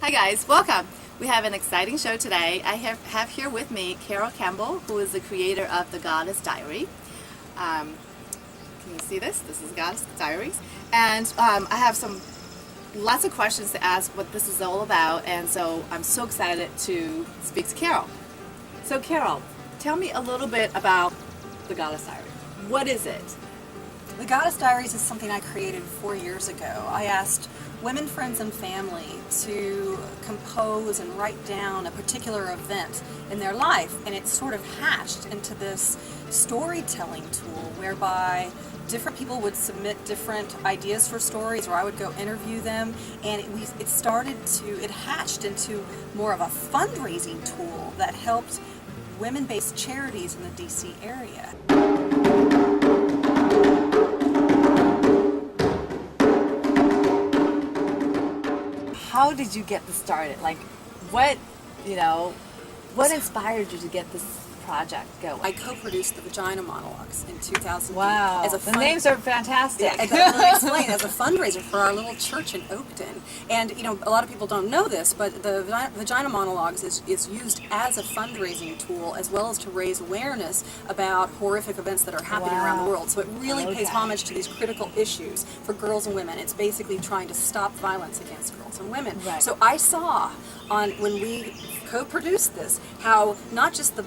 Hi guys, welcome. We have an exciting show today. I have here with me Campbell, who is the creator of the Goddess Diary. Can you see this? This is Goddess Diaries. And I have lots of questions to ask what this is all about, and so I'm so excited to speak to Carol. So Carol, tell me a little bit about the Goddess Diary. What is it? The Goddess Diaries is something I created 4 years ago. I asked women, friends, and family to compose and write down a particular event in their life, and it sort of hatched into this storytelling tool whereby different people would submit different ideas for stories, or I would go interview them, and it hatched into more of a fundraising tool that helped women-based charities in the DC area. How did you get this started? Like, what inspired you to get this project going? I co-produced the Vagina Monologues in 2000. Wow, the names are fantastic. Yeah, let me explain. As a fundraiser for our little church in Oakton, and a lot of people don't know this, but the Vagina Monologues is used as a fundraising tool as well as to raise awareness about horrific events that are happening around the world. So it really pays homage to these critical issues for girls and women. It's basically trying to stop violence against girls and women. Right. So I saw when we co-produced this how not just the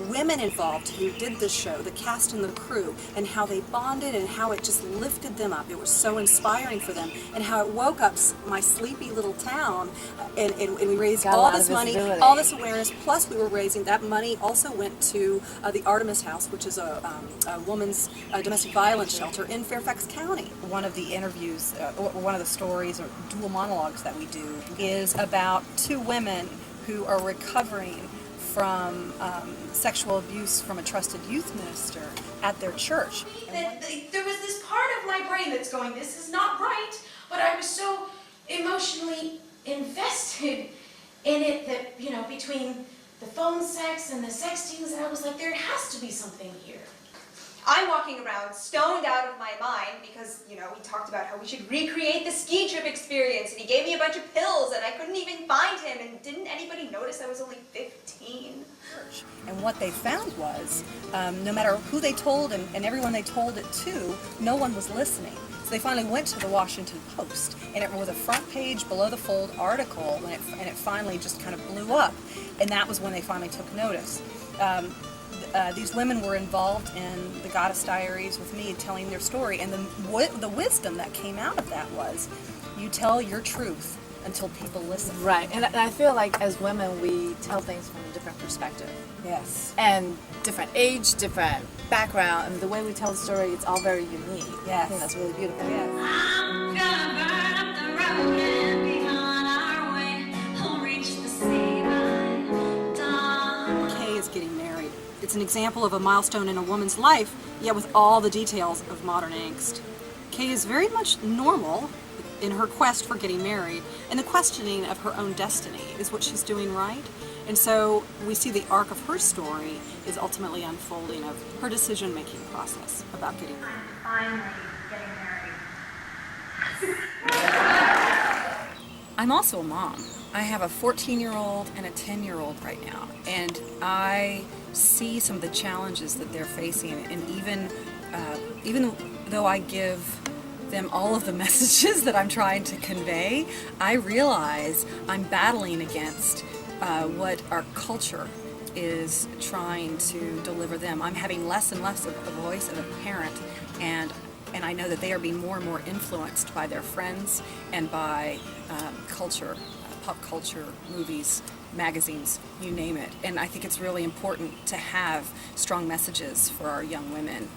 women involved who did this show, the cast and the crew, and how they bonded and how it just lifted them up. It was so inspiring for them, and how it woke up my sleepy little town, and we raised all this money, all this awareness, plus we were raising, that money also went to the Artemis House, which is a woman's domestic violence shelter in Fairfax County. One of the interviews, one of the stories or dual monologues that we do is about two women who are recovering from sexual abuse from a trusted youth minister at their church. There was this part of my brain that's going, this is not right, but I was so emotionally invested in it that, between the phone sex and the sextings, and I was like, there has to be something here. I'm walking around stoned out of my mind because, we talked about how we should recreate the ski trip experience, and he gave me a bunch of pills, and I couldn't even find him, and didn't anybody notice I was only 15? And what they found was, no matter who they told and everyone they told it to, no one was listening. So they finally went to the Washington Post, and it was a front page below the fold article, and it finally just kind of blew up, and that was when they finally took notice. These women were involved in the Goddess Diaries with me, telling their story, and the wisdom that came out of that was, you tell your truth until people listen. Right, and I feel like as women we tell things from a different perspective. Yes. And different age, different background, and the way we tell the story, it's all very unique. Yes. I think that's really beautiful. Yes. I'm gonna burn up the road and be on our way. We'll reach the sea by dawn. Kay is getting married. It's an example of a milestone in a woman's life, yet with all the details of modern angst. Kay is very much normal in her quest for getting married, and the questioning of her own destiny is what she's doing right. And so we see the arc of her story is ultimately unfolding of her decision-making process about getting married. Finally getting married. I'm also a mom. I have a 14-year-old and a 10-year-old right now, and I see some of the challenges that they're facing, and even though I give them all of the messages that I'm trying to convey, I realize I'm battling against what our culture is trying to deliver them. I'm having less and less of a voice of a parent, and I know that they are being more and more influenced by their friends and by culture, pop culture, movies, magazines, you name it. And I think it's really important to have strong messages for our young women.